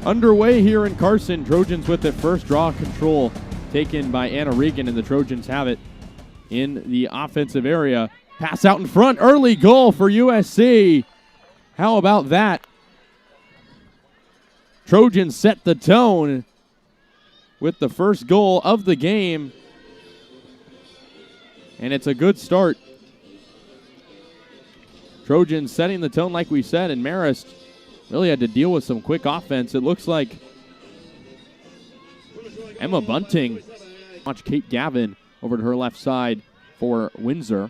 underway here in Carson. Trojans with it first, draw control taken by Anna Regan, and the Trojans have it in the offensive area. Pass out in front, early goal for USC. How about that? Trojans set the tone with the first goal of the game, and it's a good start. Trojans setting the tone like we said, and Marist really had to deal with some quick offense. It looks like Emma Bunting. Watch Kate Gavin over to her left side for Windsor.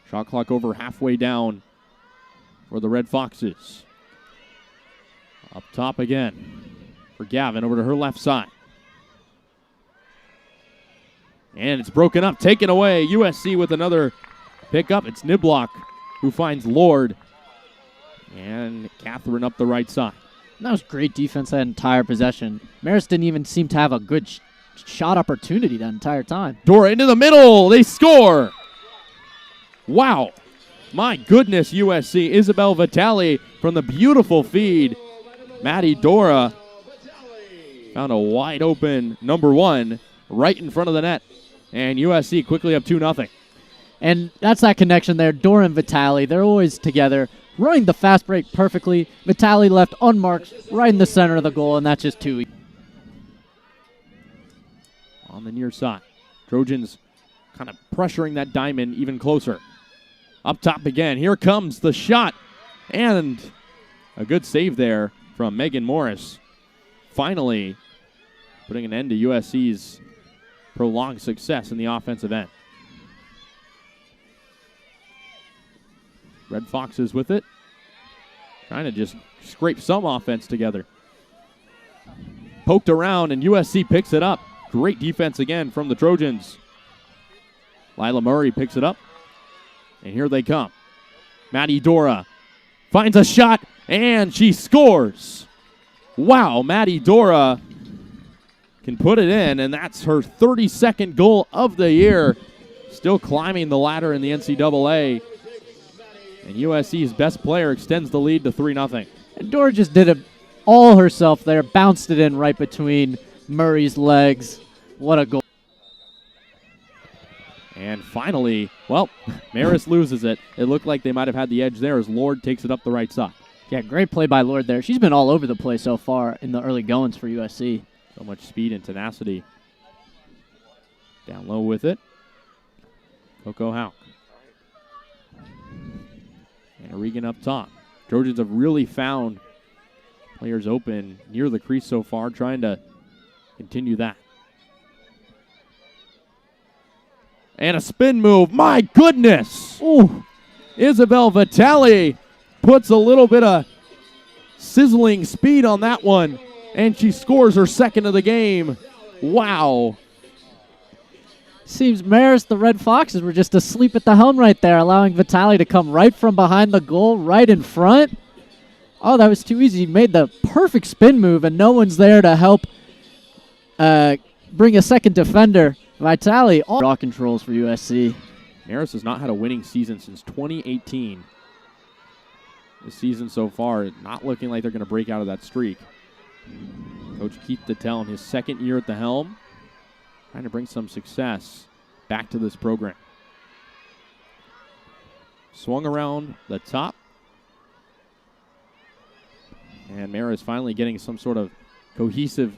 Shot clock over halfway down for the Red Foxes. Up top again for Gavin over to her left side. And it's broken up, taken away. USC with another pickup. It's Niblock who finds Lord. And Catherine up the right side. That was great defense that entire possession. Marist didn't even seem to have a good shot opportunity that entire time. Dora into the middle. They score. Wow. My goodness, USC. Isabel Vitale from the beautiful feed. Maddie Dora found a wide open number one right in front of the net. And USC quickly up 2-0. And that's that connection there. Dora and Vitale, they're always together, running the fast break perfectly. Vitale left unmarked right in the center of the goal, and that's just too easy. On the near side, Trojans kind of pressuring that diamond even closer. Up top again. Here comes the shot. And a good save there from Megan Morris. Finally putting an end to USC's prolonged success in the offensive end. Red Foxes with it. Trying to just scrape some offense together. Poked around, and USC picks it up. Great defense again from the Trojans. Lila Murray picks it up. And here they come. Maddie Dora finds a shot, and she scores. Wow, Maddie Dora can put it in, and that's her 32nd goal of the year. Still climbing the ladder in the NCAA. And USC's best player extends the lead to 3-0. And Dora just did it all herself there. Bounced it in right between Murray's legs. What a goal. And finally, well, Marist loses it. It looked like they might have had the edge there as Lord takes it up the right side. Yeah, great play by Lord there. She's been all over the place so far in the early goings for USC. So much speed and tenacity. Down low with it. Coco Houck. And Regan up top. Trojans have really found players open near the crease so far, trying to continue that. And a spin move. My goodness! Ooh. Isabel Vitale puts a little bit of sizzling speed on that one, and she scores her second of the game. Wow. Seems Marist, the Red Foxes, were just asleep at the helm right there, allowing Vitale to come right from behind the goal, right in front. Oh, that was too easy. He made the perfect spin move, and no one's there to help bring a second defender. Vitale, all draw controls for USC. Marist has not had a winning season since 2018. This season so far, not looking like they're going to break out of that streak. Coach Keith Dettell in his second year at the helm, trying to bring some success back to this program. Swung around the top. And Marist finally getting some sort of cohesive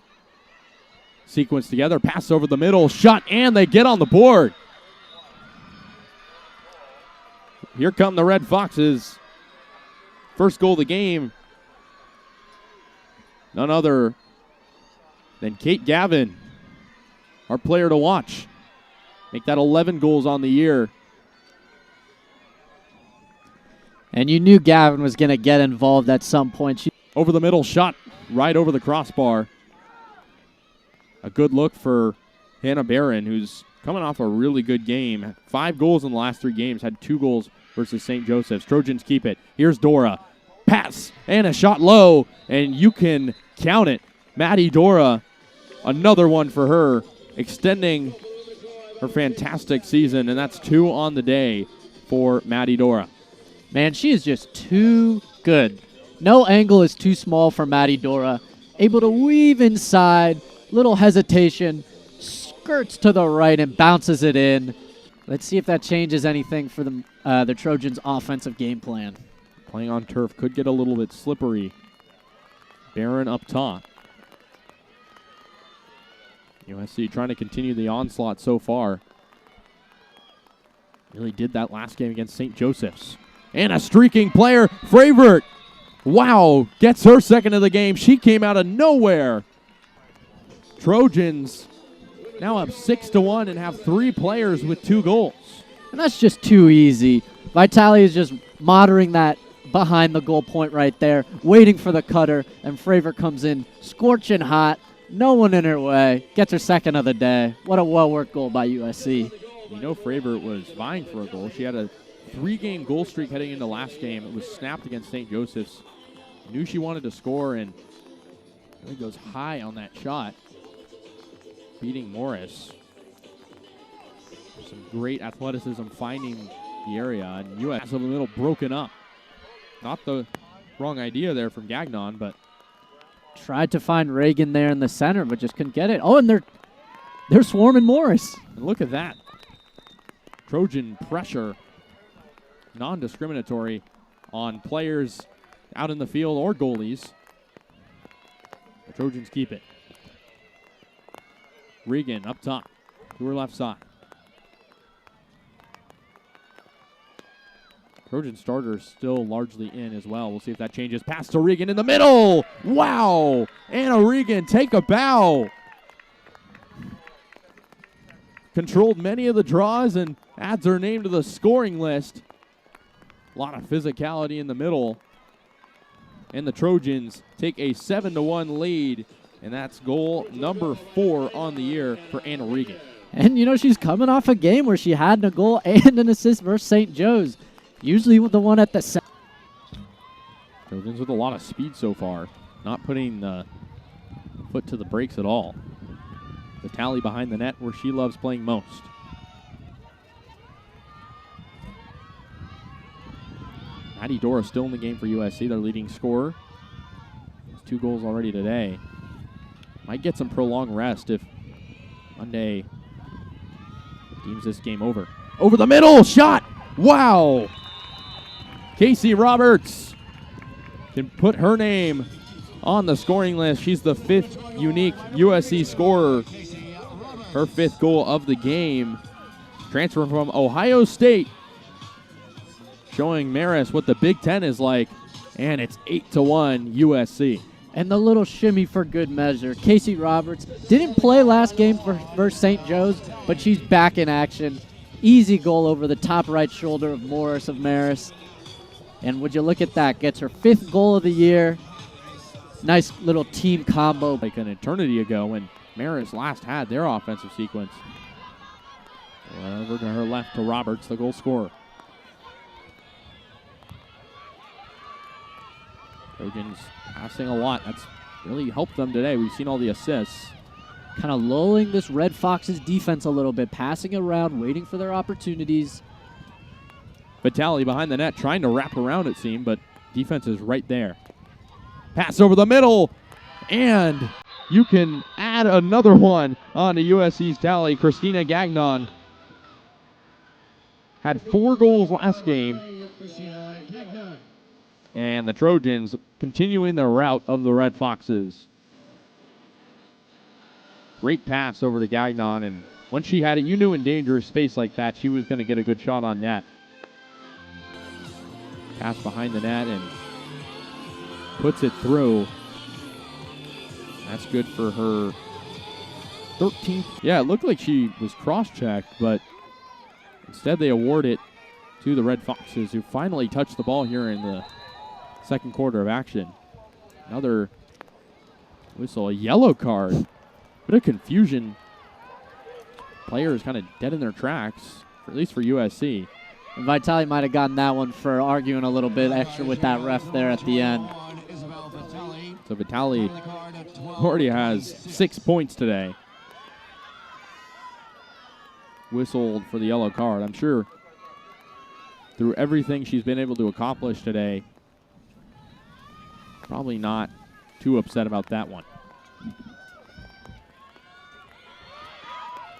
sequence together. Pass over the middle, shot, and they get on the board. Here come the Red Foxes. First goal of the game. None other than Kate Gavin, our player to watch. Make that 11 goals on the year. And you knew Gavin was going to get involved at some point. Over the middle, shot right over the crossbar. A good look for Hannah Barron, who's coming off a really good game. 5 goals in the last 3 games, had 2 goals versus St. Joseph's. Trojans keep it. Here's Dora. Pass and a shot low, and you can count it. Maddie Dora, another one for her, extending her fantastic season, and that's 2 on the day for Maddie Dora. Man, she is just too good. No angle is too small for Maddie Dora. Able to weave inside, little hesitation, skirts to the right and bounces it in. Let's see if that changes anything for the Trojans' offensive game plan. Playing on turf could get a little bit slippery. Barron up top. USC trying to continue the onslaught so far. Really did that last game against St. Joseph's. And a streaking player, Fravert. Wow, gets her second of the game. She came out of nowhere. Trojans now up 6-1 and have 3 players with 2 goals. And that's just too easy. Vitale is just monitoring that behind the goal point right there, waiting for the cutter, and Fravert comes in scorching hot. No one in her way. Gets her second of the day. What a well-worked goal by USC. You know Fravert was vying for a goal. She had a 3-game goal streak heading into last game. It was snapped against St. Joseph's. Knew she wanted to score and really goes high on that shot, beating Morris. Some great athleticism finding the area, and US has a little broken up. Not the wrong idea there from Gagnon, but tried to find Reagan there in the center, but just couldn't get it. Oh, and they're swarming Morris. And look at that. Trojan pressure, non-discriminatory on players out in the field or goalies. The Trojans keep it. Regan up top to her left side. Trojan starters still largely in as well. We'll see if that changes. Pass to Regan in the middle. Wow. Anna Regan, take a bow. Controlled many of the draws and adds her name to the scoring list. A lot of physicality in the middle. And the Trojans take a 7-1 lead. And that's goal number 4 on the year for Anna Regan. And, you know, she's coming off a game where she had a goal and an assist versus St. Joe's. Usually the one at the center. Trojans with a lot of speed so far. Not putting the foot to the brakes at all. The tally behind the net where she loves playing most. Maddie Dora still in the game for USC, their leading scorer. 2 goals already today. Might get some prolonged rest if Monday deems this game over. Over the middle, shot! Wow! Casey Roberts can put her name on the scoring list. She's the 5th unique USC scorer. Her 5th goal of the game. Transfer from Ohio State. Showing Marist what the Big Ten is like. And it's 8-1 USC. And the little shimmy for good measure. Casey Roberts didn't play last game versus St. Joe's, but she's back in action. Easy goal over the top right shoulder of Morris of Marist. And would you look at that? Gets her 5th goal of the year. Nice little team combo. Like an eternity ago when Marist last had their offensive sequence. Over to her left to Roberts, the goal scorer. Trojans passing a lot. That's really helped them today. We've seen all the assists. Kind of lulling this Red Fox's defense a little bit. Passing around, waiting for their opportunities. Vitale behind the net, trying to wrap around it seemed, but defense is right there. Pass over the middle, and you can add another one on to USC's tally. Christina Gagnon had 4 goals last game. And the Trojans continuing the route of the Red Foxes. Great pass over to Gagnon, and once she had it, you knew in dangerous space like that, she was going to get a good shot on net. Pass behind the net and puts it through. That's good for her 13th. Yeah, it looked like she was cross-checked, but instead they award it to the Red Foxes, who finally touched the ball here in the second quarter of action. Another whistle, a yellow card. Bit of confusion. Players kind of dead in their tracks, at least for USC. And Vitale might have gotten that one for arguing a little bit extra with that ref there at the end. So Vitale already has 6 points today. Whistled for the yellow card. I'm sure through everything she's been able to accomplish today, Probably not too upset about that one.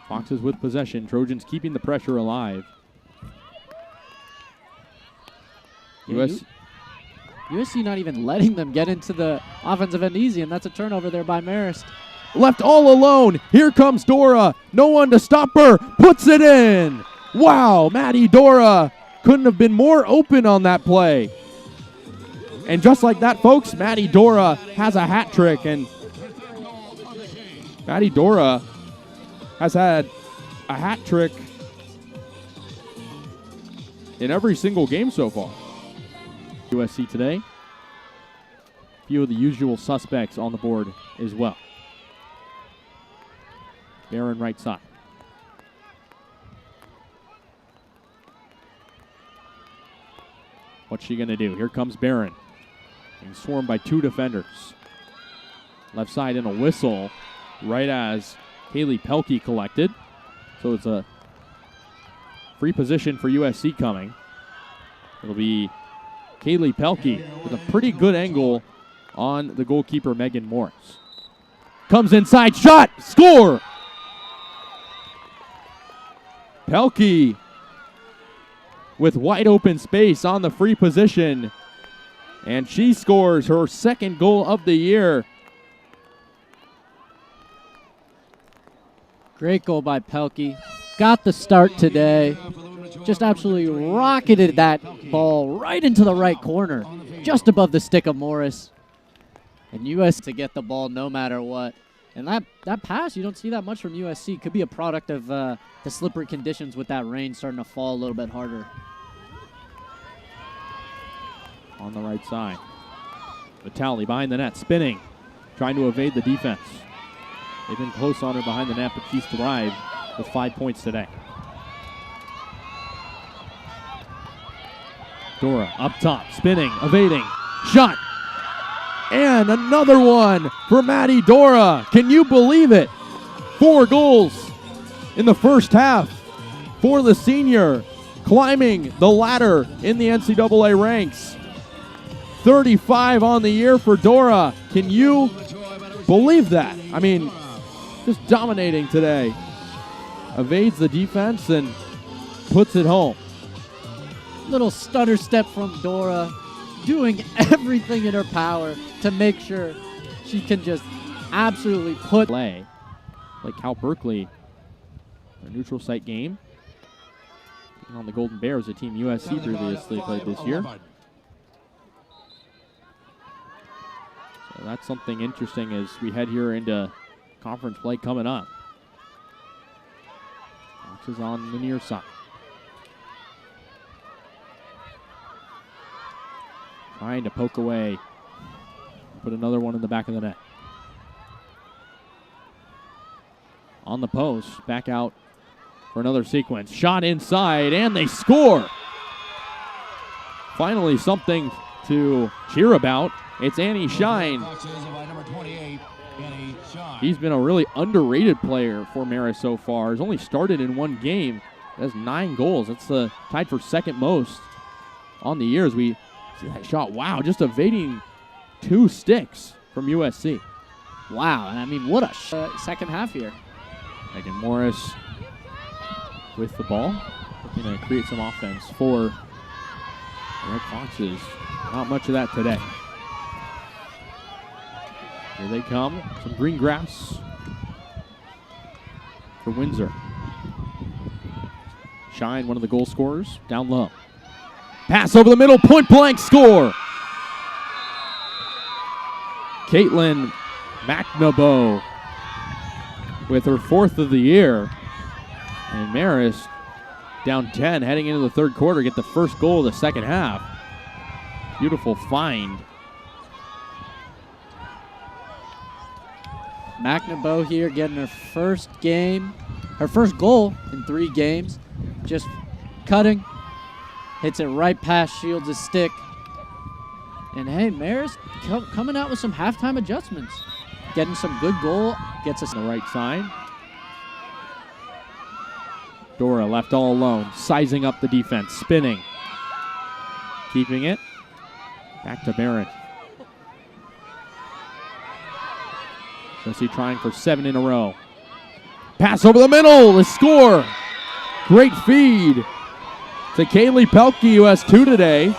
Foxes with possession. Trojans keeping the pressure alive. USC not even letting them get into the offensive end easy, and that's a turnover there by Marist. Left all alone. Here comes Dora. No one to stop her. Puts it in. Wow, Maddie Dora couldn't have been more open on that play. And just like that, folks, Maddie Dora has a hat trick. And Maddie Dora has had a hat trick in every single game so far. USC today. A few of the usual suspects on the board as well. Barron right side. What's she going to do? Here comes Barron. Being swarmed by two defenders. Left side in a whistle right as Kaylee Pelkey collected. So it's a free position for USC coming. It'll be Kaylee Pelkey with a pretty good angle on the goalkeeper, Megan Morris. Comes inside, shot, score! Pelkey with wide open space on the free position. And she scores her second goal of the year. Great goal by Pelkey. Got the start today. Just absolutely rocketed that ball right into the right corner, just above the stick of Morris. And USC to get the ball no matter what. And that pass, you don't see that much from USC. Could be a product of the slippery conditions with that rain starting to fall a little bit harder. On the right side. Vitale behind the net, spinning, trying to evade the defense. They've been close on her behind the net, but she's thrived with 5 points today. Dora up top, spinning, evading, shot. And another one for Maddie Dora. Can you believe it? 4 goals in the first half for the senior, climbing the ladder in the NCAA ranks. 35 on the year for Dora. Can you believe that? I mean, just dominating today. Evades the defense and puts it home. Little stutter step from Dora, doing everything in her power to make sure she can just absolutely put play. Like Cal Berkeley, a neutral site game. Taking on the Golden Bears, a team USC previously played this year. So that's something interesting as we head here into conference play coming up. Fox is on the near side. Trying to poke away. Put another one in the back of the net. On the post, back out for another sequence. Shot inside, and they score. Finally, something to cheer about. It's Annie Shine. He's been a really underrated player for Marist so far. He's only started in one game. Has 9 goals. That's tied for second most on the year as we see that shot. Wow, just evading 2 sticks from USC. Wow, and I mean, what a second half here. Megan Morris with the ball. Looking to create some offense for the Red Foxes. Not much of that today. Here they come. Some green grass for Windsor. Shine, one of the goal scorers, down low. Pass over the middle, point blank score. Caitlin McNabo with her 4th of the year. And Marist down 10 heading into the third quarter, get the first goal of the second half. Beautiful find. McNabo here getting her first goal in 3 games. Just cutting, hits it right past Shields' stick. And hey, Marist coming out with some halftime adjustments. Getting some good goal, gets us on the right side. Dora left all alone, sizing up the defense, spinning. Keeping it. Back to Barron. USC trying for 7 in a row. Pass over the middle, the score. Great feed to Kaylee Pelkey, who has 2 today.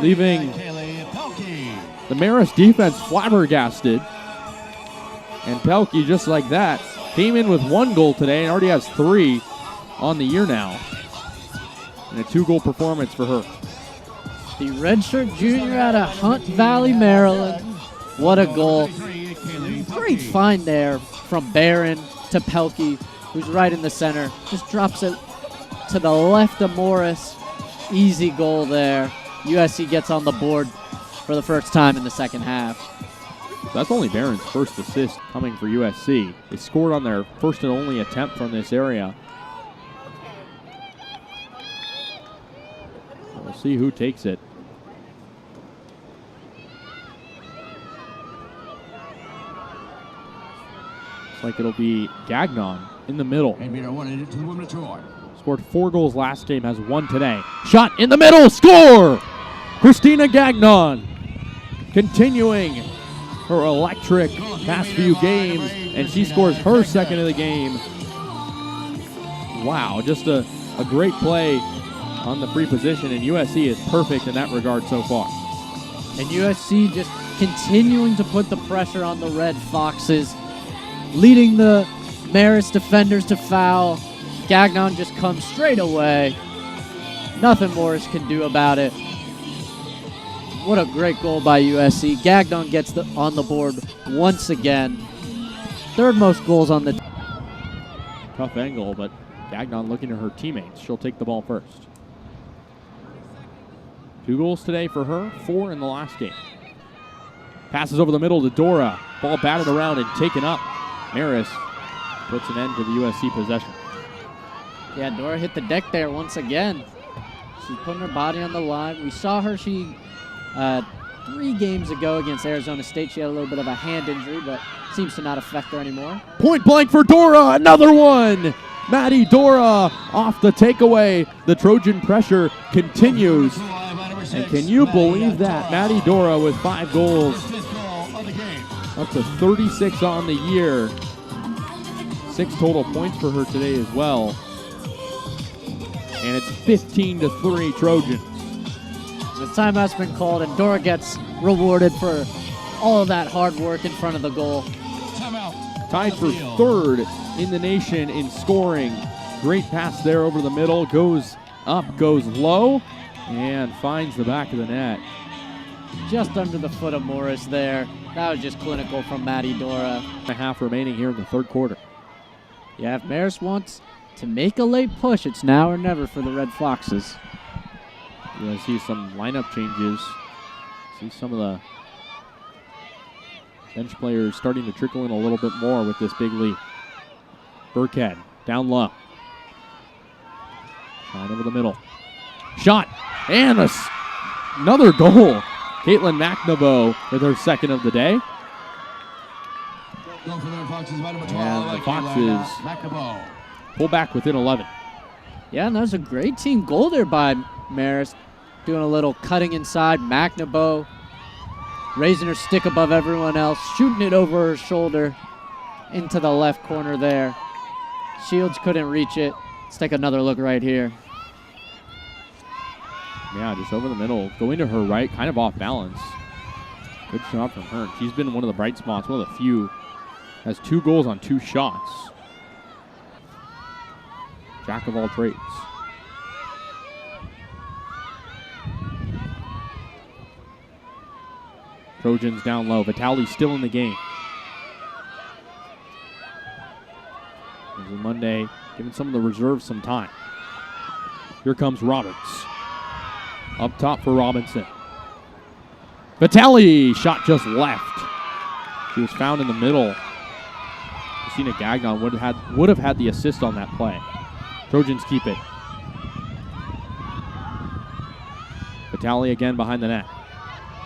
Leaving the Marist defense flabbergasted. And Pelkey, just like that, came in with 1 goal today and already has 3 on the year now. And a 2-goal performance for her. The redshirt junior out of Hunt Valley, Maryland. What a goal. Great find there from Barron to Pelkey, who's right in the center. Just drops it to the left of Morris. Easy goal there. USC gets on the board for the first time in the second half. That's only Barron's first assist coming for USC. They scored on their first and only attempt from this area. We'll see who takes it. Looks like it'll be Gagnon in the middle. Scored 4 goals last game, has 1 today. Shot in the middle, score! Christina Gagnon continuing her electric past few games, and she scores her second of the game. Wow, just a great play on the free position, and USC is perfect in that regard so far. And USC just continuing to put the pressure on the Red Foxes, leading the Marist defenders to foul. Gagnon just comes straight away. Nothing Morris can do about it. What a great goal by USC. Gagnon gets on the board once again. 3rd most goals on the... Tough angle, but Gagnon looking to her teammates. She'll take the ball first. 2 goals today for her, 4 in the last game. Passes over the middle to Dora. Ball batted around and taken up. Maris puts an end to the USC possession. Yeah, Dora hit the deck there once again. She's putting her body on the line. We saw her, 3 games ago against Arizona State. She had a little bit of a hand injury, but seems to not affect her anymore. Point blank for Dora, another one! Maddie Dora off the takeaway. The Trojan pressure continues. And can you believe that? Maddie Dora with 5 goals. Up to 36 on the year. 6 total points for her today as well. And it's 15-3 Trojans. The timeout's been called, and Dora gets rewarded for all of that hard work in front of the goal. Tied for 3rd in the nation in scoring. Great pass there over the middle. Goes up, goes low, and finds the back of the net. Just under the foot of Morris there. That was just clinical from Maddie Dora. A half remaining here in the 3rd quarter. Yeah, if Maris wants to make a late push, it's now or never for the Red Foxes. You're going to see some lineup changes. See some of the bench players starting to trickle in a little bit more with this big lead. Burkhead down low. Shot over the middle. Shot and another goal. Caitlin McNabo with her 2nd of the day. And the Foxes pull back within 11. Yeah, and that was a great team goal there by Marist. Doing a little cutting inside. McNabo raising her stick above everyone else, shooting it over her shoulder into the left corner there. Shields couldn't reach it. Let's take another look right here. Yeah, just over the middle. Going to her right, kind of off balance. Good shot from her. She's been one of the bright spots, one of the few. Has 2 goals on 2 shots. Jack of all trades. Trojans down low. Vitale still in the game. This is Monday, giving some of the reserves some time. Here comes Roberts. Up top for Robinson. Vitale, shot just left. She was found in the middle. Christina Gagnon would have had the assist on that play. Trojans keep it. Vitale again behind the net.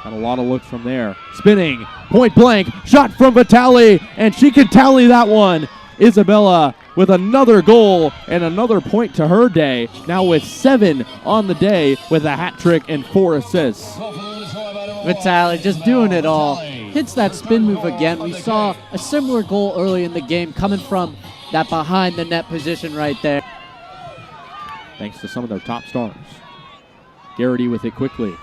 Got a lot of looks from there. Spinning, point blank, shot from Vitale, and she can tally that one. Isabella with another goal and another point to her day. Now with 7 on the day with a hat trick and 4 assists. Vitale just doing it all. hits that spin move again. We saw a similar goal early in the game coming from that behind the net position right there. Thanks to some of their top stars. Garrity with it quickly.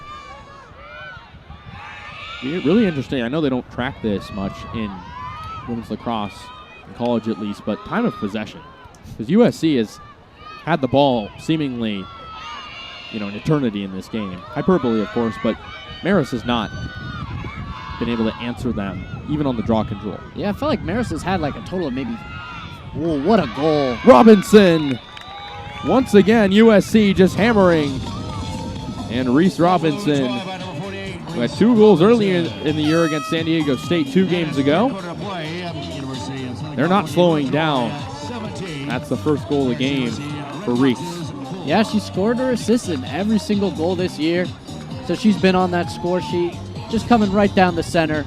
Really interesting. I know they don't track this much in women's lacrosse, in college at least, but time of possession. Because USC has had the ball seemingly, an eternity in this game. Hyperbole, of course, but Marist has not been able to answer them, even on the draw control. Yeah, I felt like Marist has had like a total of maybe, whoa, what a goal. Robinson! Once again, USC just hammering. And Reese Robinson, who had 2 goals earlier in the year against San Diego State 2 games ago. They're not slowing down. That's the first goal of the game for Reese. Yeah, she scored or assisted in every single goal this year. So she's been on that score sheet, just coming right down the center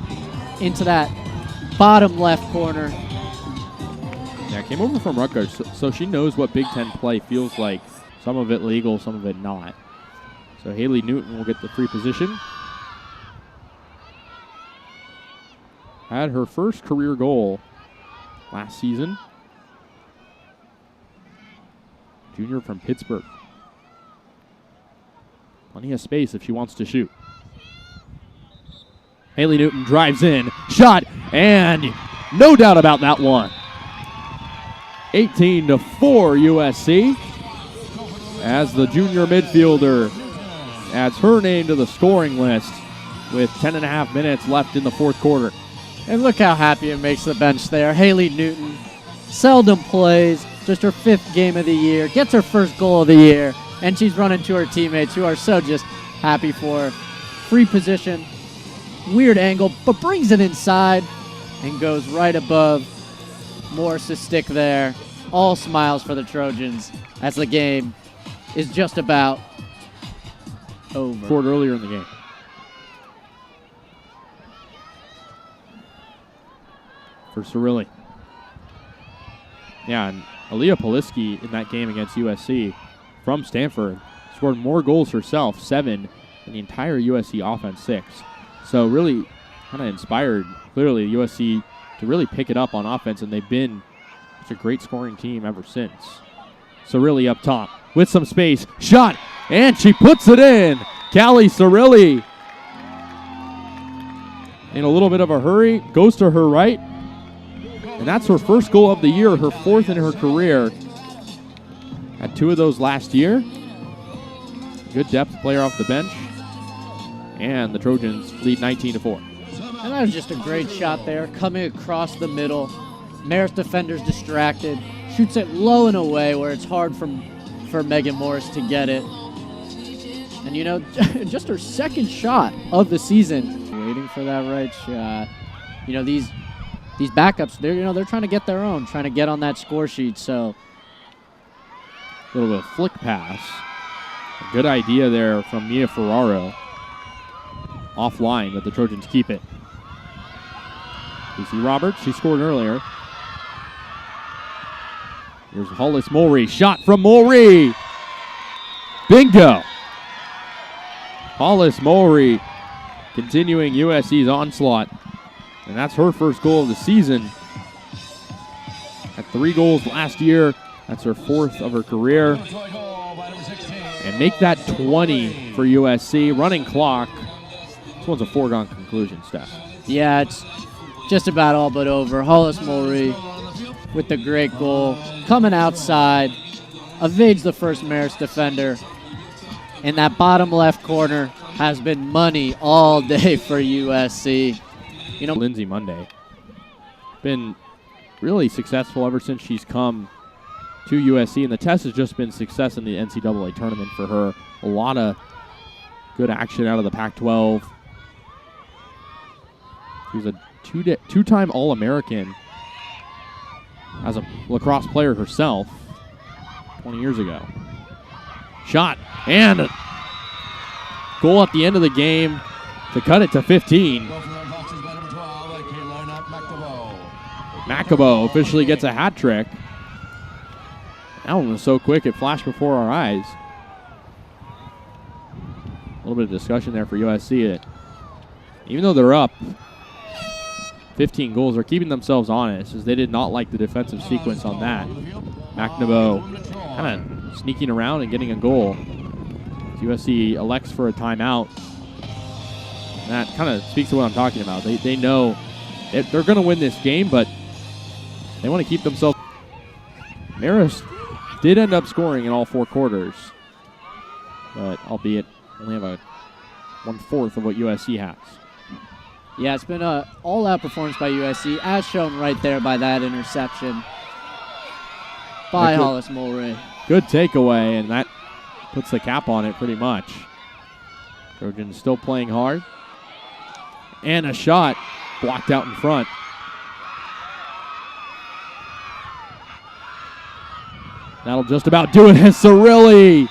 into that bottom left corner. Yeah, came over from Rutgers, so she knows what Big Ten play feels like. Some of it legal, some of it not. So Haley Newton will get the free position. Had her first career goal last season. Junior from Pittsburgh. Plenty of space if she wants to shoot. Haley Newton drives in, shot, and no doubt about that one. 18-4 USC as the junior midfielder adds her name to the scoring list with 10.5 minutes left in the fourth quarter. And look how happy it makes the bench there. Haley Newton seldom plays, just her 5th game of the year, gets her first goal of the year, and she's running to her teammates who are so just happy for her. Free position, weird angle, but brings it inside and goes right above Morris' stick there. All smiles for the Trojans as the game is just about over. Scored earlier in the game. For Cirilli. Yeah, and Aaliyah Poliski in that game against USC from Stanford scored more goals herself, 7, and the entire USC offense 6. So really kind of inspired, clearly, USC to really pick it up on offense, and they've been such a great scoring team ever since. Cirilli up top with some space. Shot, and she puts it in. Callie Cirilli in a little bit of a hurry, goes to her right, and that's her first goal of the year, her 4th in her career. Had 2 of those last year. Good depth player off the bench. And the Trojans lead 19-4. And that was just a great shot there, coming across the middle. Marist defender's distracted. Shoots it low and away where it's hard for Megan Morris to get it. And just her 2nd shot of the season. Waiting for that right shot. These backups, they're trying to get their own, trying to get on that score sheet. So a little bit of flick pass. A good idea there from Mia Ferraro. Offline, but the Trojans keep it. Lucy Roberts, she scored earlier. Here's Hollis Mulry. Shot from Mulry. Bingo. Hollis Mulry continuing USC's onslaught. And that's her first goal of the season. Had 3 goals last year. That's her 4th of her career. And make that 20 for USC. Running clock. This one's a foregone conclusion, Steph. Yeah, it's just about all but over. Hollis Mulry with the great goal. Coming outside. Evades the first Marist defender. And that bottom left corner has been money all day for USC. Lindsay Monday. Been really successful ever since she's come to USC, and the test has just been success in the NCAA tournament for her. A lot of good action out of the Pac-12. She was a 2-time All-American as a lacrosse player herself 20 years ago. Shot, and a goal at the end of the game to cut it to 15. Macabo officially gets a hat trick. That one was so quick it flashed before our eyes. A little bit of discussion there for USC. Even though they're up 15 goals. They're keeping themselves honest as they did not like the defensive sequence on that. McNamara kind of sneaking around and getting a goal. USC elects for a timeout. That kind of speaks to what I'm talking about. They know they're going to win this game, but they want to keep themselves. Marist did end up scoring in all 4 quarters, but albeit only have a 1/4 of what USC has. Yeah, it's been an all-out performance by USC, as shown right there by that interception by Hollis Mulray. Good takeaway, and that puts the cap on it pretty much. Trojans still playing hard. And a shot blocked out in front. That'll just about do it as Cirilli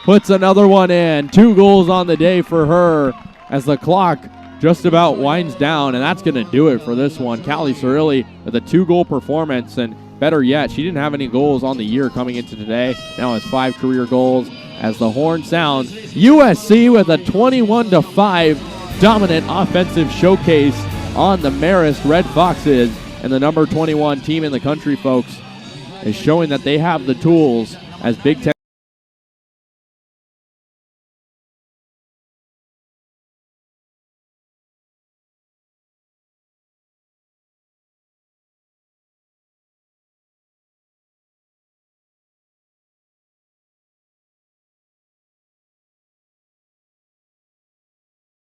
puts another one in. 2 goals on the day for her as the clock just about winds down, and that's going to do it for this one. Callie Cirilli with a 2-goal performance, and better yet, she didn't have any goals on the year coming into today. Now has 5 career goals as the horn sounds. USC with a 21-5 dominant offensive showcase on the Marist Red Foxes, and the number 21 team in the country, folks, is showing that they have the tools as Big Ten.